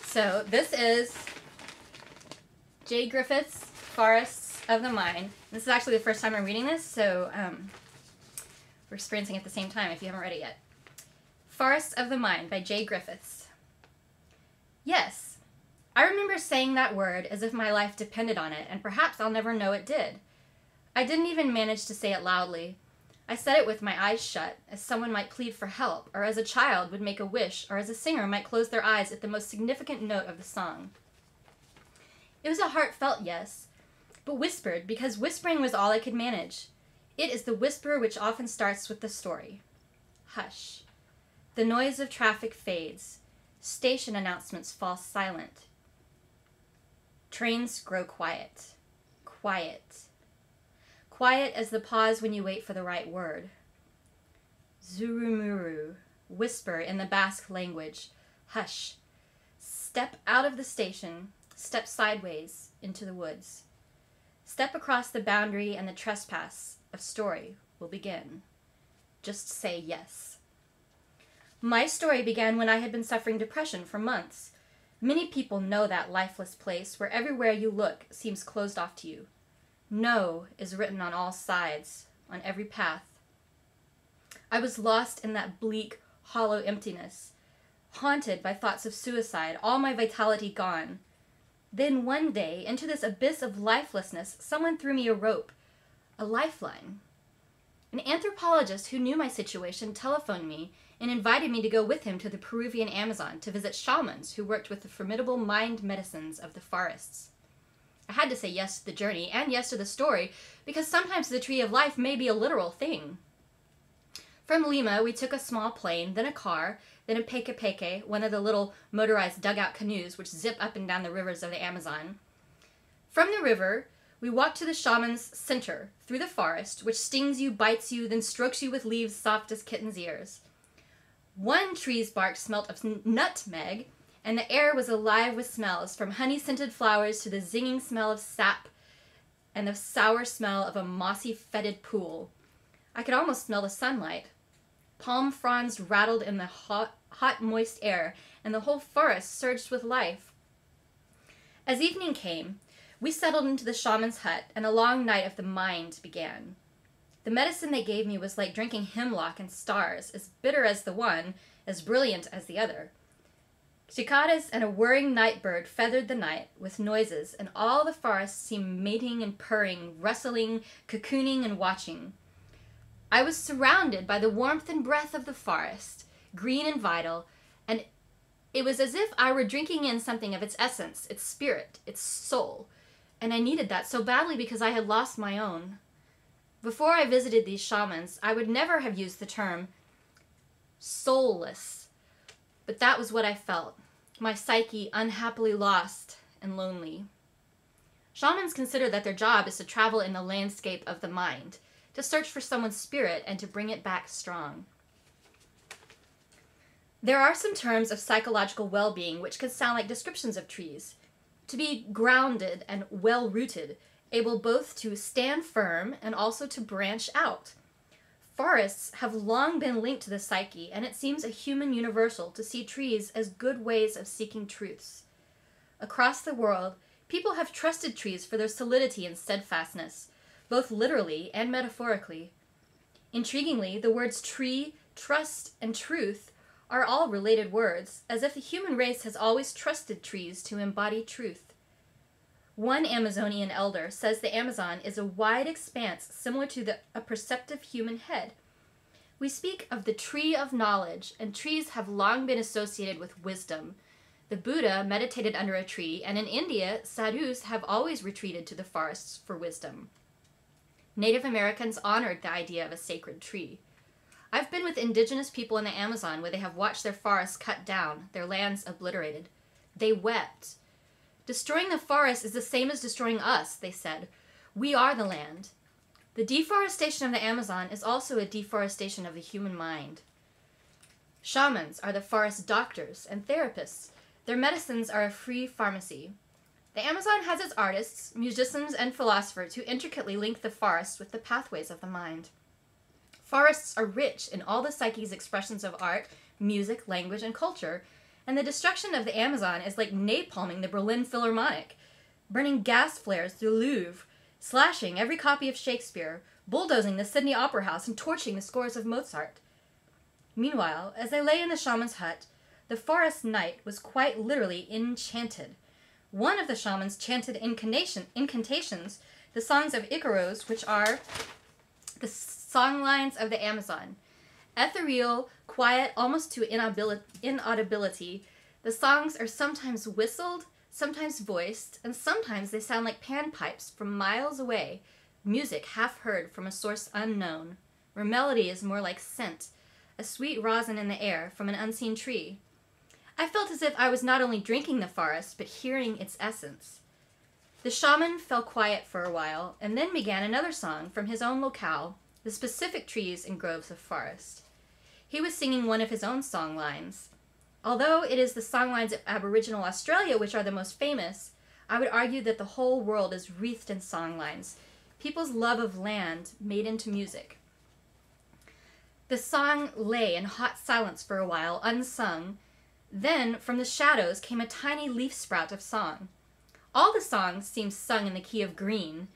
So this is Jay Griffiths' Forests of the Mind. This is actually the first time I'm reading this, so we're experiencing it at the same time if you haven't read it yet. Forests of the Mind by Jay Griffiths. Yes, I remember saying that word as if my life depended on it, and perhaps I'll never know it did. I didn't even manage to say it loudly. I said it with my eyes shut, as someone might plead for help, or as a child would make a wish, or as a singer might close their eyes at the most significant note of the song. It was a heartfelt yes, but whispered because whispering was all I could manage. It is the whisper which often starts with the story. Hush. The noise of traffic fades. Station announcements fall silent. Trains grow quiet. Quiet. Quiet as the pause when you wait for the right word. Zurumuru. Whisper in the Basque language. Hush. Step out of the station. Step sideways into the woods. Step across the boundary and the trespass of story will begin. Just say yes. My story began when I had been suffering depression for months. Many people know that lifeless place where everywhere you look seems closed off to you. No is written on all sides, on every path. I was lost in that bleak, hollow emptiness, haunted by thoughts of suicide, all my vitality gone. Then one day, into this abyss of lifelessness, someone threw me a rope, a lifeline. An anthropologist who knew my situation telephoned me and invited me to go with him to the Peruvian Amazon to visit shamans who worked with the formidable mind medicines of the forests. I had to say yes to the journey and yes to the story, because sometimes the tree of life may be a literal thing. From Lima, we took a small plane, then a car, then a peke-peke, one of the little motorized dugout canoes which zip up and down the rivers of the Amazon. From the river, we walked to the shaman's center, through the forest, which stings you, bites you, then strokes you with leaves soft as kittens' ears. One tree's bark smelt of nutmeg, and the air was alive with smells, from honey-scented flowers to the zinging smell of sap and the sour smell of a mossy, fetid pool. I could almost smell the sunlight. Palm fronds rattled in the hot, moist air, and the whole forest surged with life. As evening came, we settled into the shaman's hut, and a long night of the mind began. The medicine they gave me was like drinking hemlock and stars, as bitter as the one, as brilliant as the other. Cicadas and a whirring night bird feathered the night with noises, and all the forest seemed mating and purring, rustling, cocooning, and watching. I was surrounded by the warmth and breath of the forest, green and vital, and it was as if I were drinking in something of its essence, its spirit, its soul, and I needed that so badly because I had lost my own. Before I visited these shamans, I would never have used the term soulless, but that was what I felt, my psyche unhappily lost and lonely. Shamans consider that their job is to travel in the landscape of the mind, to search for someone's spirit and to bring it back strong. There are some terms of psychological well-being which could sound like descriptions of trees. To be grounded and well-rooted, able both to stand firm and also to branch out. Forests have long been linked to the psyche, and it seems a human universal to see trees as good ways of seeking truths. Across the world, people have trusted trees for their solidity and steadfastness, both literally and metaphorically. Intriguingly, the words tree, trust, and truth are all related words, as if the human race has always trusted trees to embody truth. One Amazonian elder says the Amazon is a wide expanse similar to a perceptive human head. We speak of the tree of knowledge, and trees have long been associated with wisdom. The Buddha meditated under a tree, and in India, sadhus have always retreated to the forests for wisdom. Native Americans honored the idea of a sacred tree. I've been with indigenous people in the Amazon where they have watched their forests cut down, their lands obliterated. They wept. Destroying the forest is the same as destroying us, they said. We are the land. The deforestation of the Amazon is also a deforestation of the human mind. Shamans are the forest doctors and therapists. Their medicines are a free pharmacy. The Amazon has its artists, musicians, and philosophers who intricately link the forest with the pathways of the mind. Forests are rich in all the psyche's expressions of art, music, language, and culture, and the destruction of the Amazon is like napalming the Berlin Philharmonic, burning gas flares through the Louvre, slashing every copy of Shakespeare, bulldozing the Sydney Opera House, and torching the scores of Mozart. Meanwhile, as I lay in the shaman's hut, the forest night was quite literally enchanted. One of the shamans chanted incantations, the songs of Icaros, which are the songlines of the Amazon. Ethereal, quiet, almost to inaudibility, the songs are sometimes whistled, sometimes voiced, and sometimes they sound like panpipes from miles away, music half heard from a source unknown, where melody is more like scent, a sweet rosin in the air from an unseen tree. I felt as if I was not only drinking the forest, but hearing its essence. The shaman fell quiet for a while, and then began another song from his own locale, the specific trees and groves of forest. He was singing one of his own song lines. Although it is the songlines of Aboriginal Australia which are the most famous, I would argue that the whole world is wreathed in songlines, people's love of land made into music. The song lay in hot silence for a while, unsung. Then, from the shadows, came a tiny leaf sprout of song. All the songs seemed sung in the key of green.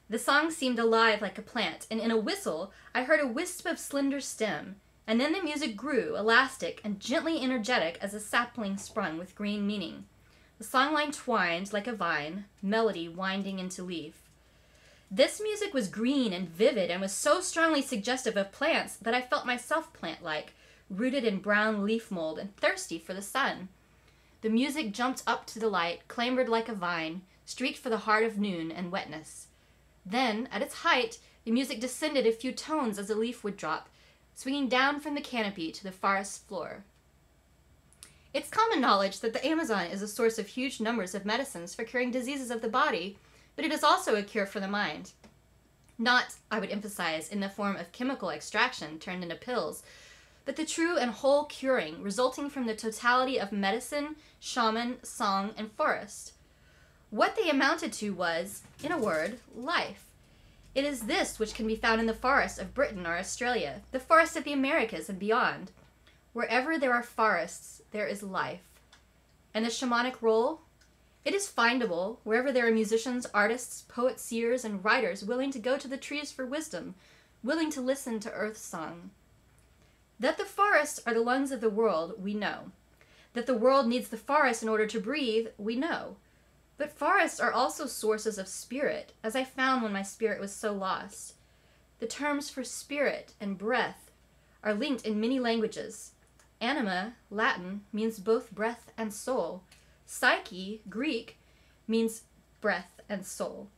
The song seemed alive like a plant, and in a whistle I heard a wisp of slender stem, and then the music grew, elastic and gently energetic as a sapling sprung with green meaning. The songline twined like a vine, melody winding into leaf. This music was green and vivid and was so strongly suggestive of plants that I felt myself plant-like, rooted in brown leaf mold and thirsty for the sun. The music jumped up to the light, clambered like a vine, streaked for the heart of noon and wetness. Then, at its height, the music descended a few tones as a leaf would drop, swinging down from the canopy to the forest floor. It's common knowledge that the Amazon is a source of huge numbers of medicines for curing diseases of the body, but it is also a cure for the mind. Not, I would emphasize, in the form of chemical extraction turned into pills, but the true and whole curing resulting from the totality of medicine, shaman, song, and forest. What they amounted to was, in a word, life. It is this which can be found in the forests of Britain or Australia, the forests of the Americas and beyond. Wherever there are forests, there is life. And the shamanic role? It is findable wherever there are musicians, artists, poets, seers, and writers willing to go to the trees for wisdom, willing to listen to earth's song. That the forests are the lungs of the world, we know. That the world needs the forest in order to breathe, we know. But forests are also sources of spirit, as I found when my spirit was so lost. The terms for spirit and breath are linked in many languages. Anima, Latin, means both breath and soul. Psyche, Greek, means breath and soul.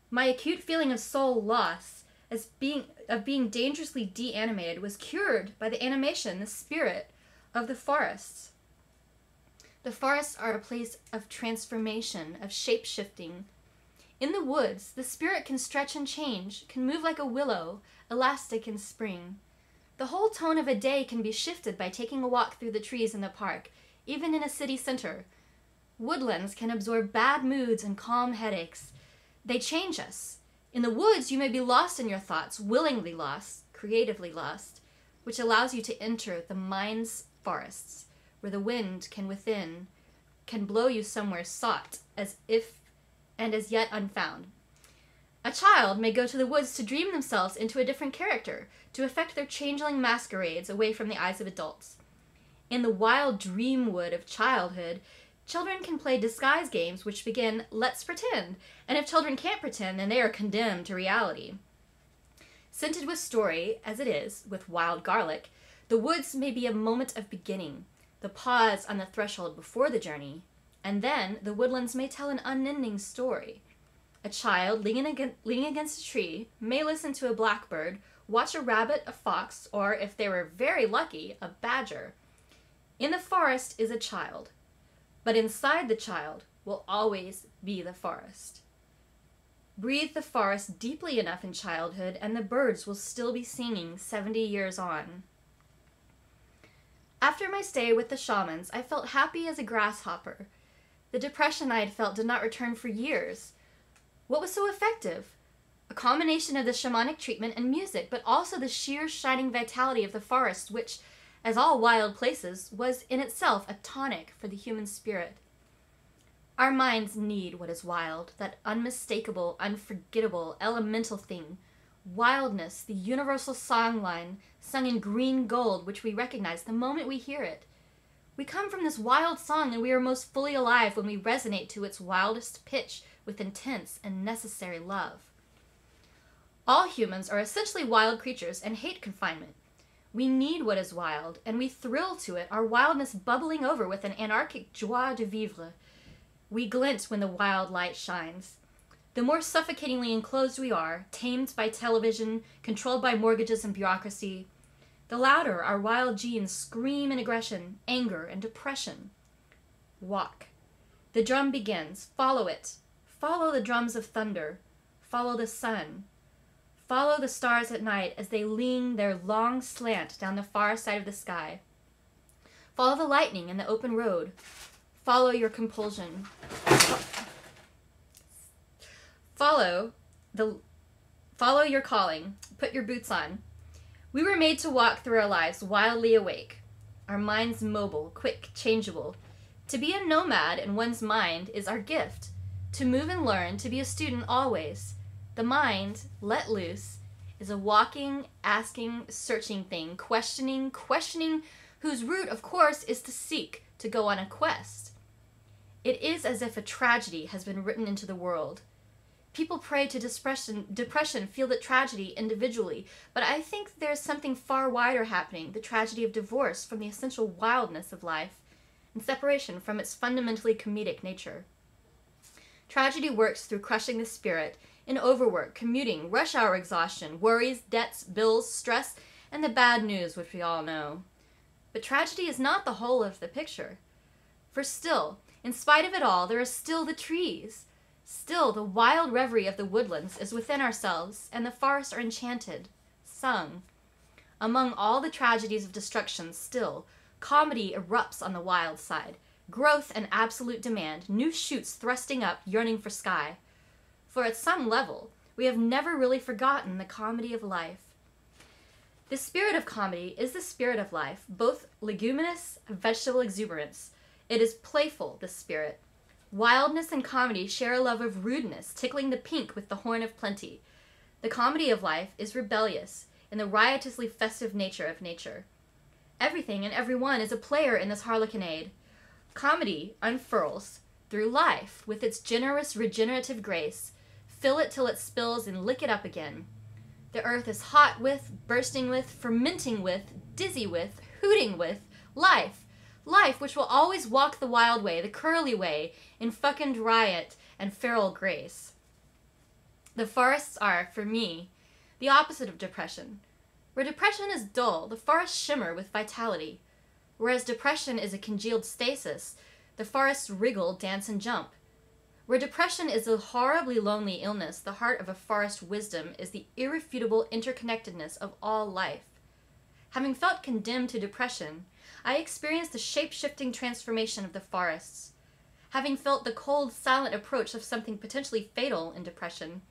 My acute feeling of soul loss, of being dangerously de-animated, was cured by the animation, the spirit, of the forests. The forests are a place of transformation, of shape-shifting. In the woods, the spirit can stretch and change, can move like a willow, elastic in spring. The whole tone of a day can be shifted by taking a walk through the trees in the park, even in a city center. Woodlands can absorb bad moods and calm headaches. They change us. In the woods, you may be lost in your thoughts, willingly lost, creatively lost, which allows you to enter the mind's forests, where the wind can blow you somewhere sought, as if and as yet unfound. A child may go to the woods to dream themselves into a different character, to effect their changeling masquerades away from the eyes of adults. In the wild dream wood of childhood, children can play disguise games which begin, let's pretend, and if children can't pretend, then they are condemned to reality. Scented with story, as it is, with wild garlic, the woods may be a moment of beginning, the pause on the threshold before the journey, and then the woodlands may tell an unending story. A child leaning against a tree may listen to a blackbird, watch a rabbit, a fox, or, if they were very lucky, a badger. In the forest is a child, but inside the child will always be the forest. Breathe the forest deeply enough in childhood, and the birds will still be singing 70 years on. After my stay with the shamans, I felt happy as a grasshopper. The depression I had felt did not return for years. What was so effective? A combination of the shamanic treatment and music, but also the sheer shining vitality of the forest, which, as all wild places, was in itself a tonic for the human spirit. Our minds need what is wild, that unmistakable, unforgettable, elemental thing. Wildness, the universal song line, sung in green gold, which we recognize the moment we hear it. We come from this wild song, and we are most fully alive when we resonate to its wildest pitch with intense and necessary love. All humans are essentially wild creatures and hate confinement. We need what is wild, and we thrill to it, our wildness bubbling over with an anarchic joie de vivre. We glint when the wild light shines. The more suffocatingly enclosed we are, tamed by television, controlled by mortgages and bureaucracy, the louder our wild genes scream in aggression, anger, and depression. Walk. The drum begins. Follow it. Follow the drums of thunder. Follow the sun. Follow the stars at night as they lean their long slant down the far side of the sky. Follow the lightning in the open road. Follow your compulsion. Follow your calling. Put your boots on. We were made to walk through our lives wildly awake, our minds mobile, quick, changeable. To be a nomad in one's mind is our gift. To move and learn, to be a student always. The mind, let loose, is a walking, asking, searching thing, questioning, whose root, of course, is to seek, to go on a quest. It is as if a tragedy has been written into the world. People prey to depression, feel that tragedy individually, but I think there's something far wider happening, the tragedy of divorce from the essential wildness of life, and separation from its fundamentally comedic nature. Tragedy works through crushing the spirit, in overwork, commuting, rush hour exhaustion, worries, debts, bills, stress, and the bad news which we all know. But tragedy is not the whole of the picture. For still, in spite of it all, there are still the trees. Still, the wild reverie of the woodlands is within ourselves, and the forests are enchanted, sung. Among all the tragedies of destruction, still, comedy erupts on the wild side. Growth and absolute demand, new shoots thrusting up, yearning for sky. For at some level, we have never really forgotten the comedy of life. The spirit of comedy is the spirit of life, both leguminous, vegetable exuberance. It is playful, this spirit. Wildness and comedy share a love of rudeness, tickling the pink with the horn of plenty. The comedy of life is rebellious, in the riotously festive nature of nature. Everything and everyone is a player in this harlequinade. Comedy unfurls through life with its generous regenerative grace. Fill it till it spills and lick it up again. The earth is hot with, bursting with, fermenting with, dizzy with, hooting with, life. Life which will always walk the wild way, the curly way, in fecund riot and feral grace. The forests are, for me, the opposite of depression. Where depression is dull, the forests shimmer with vitality. Whereas depression is a congealed stasis, the forests wriggle, dance, and jump. Where depression is a horribly lonely illness, the heart of a forest wisdom is the irrefutable interconnectedness of all life. Having felt condemned to depression, I experienced the shape-shifting transformation of the forests. Having felt the cold, silent approach of something potentially fatal in depression,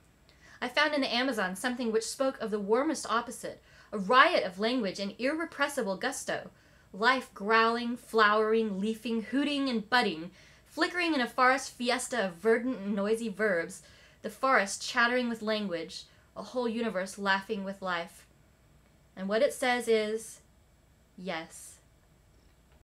I found in the Amazon something which spoke of the warmest opposite, a riot of language and irrepressible gusto, life growling, flowering, leafing, hooting, and budding, flickering in a forest fiesta of verdant and noisy verbs, the forest chattering with language, a whole universe laughing with life. And what it says is, yes.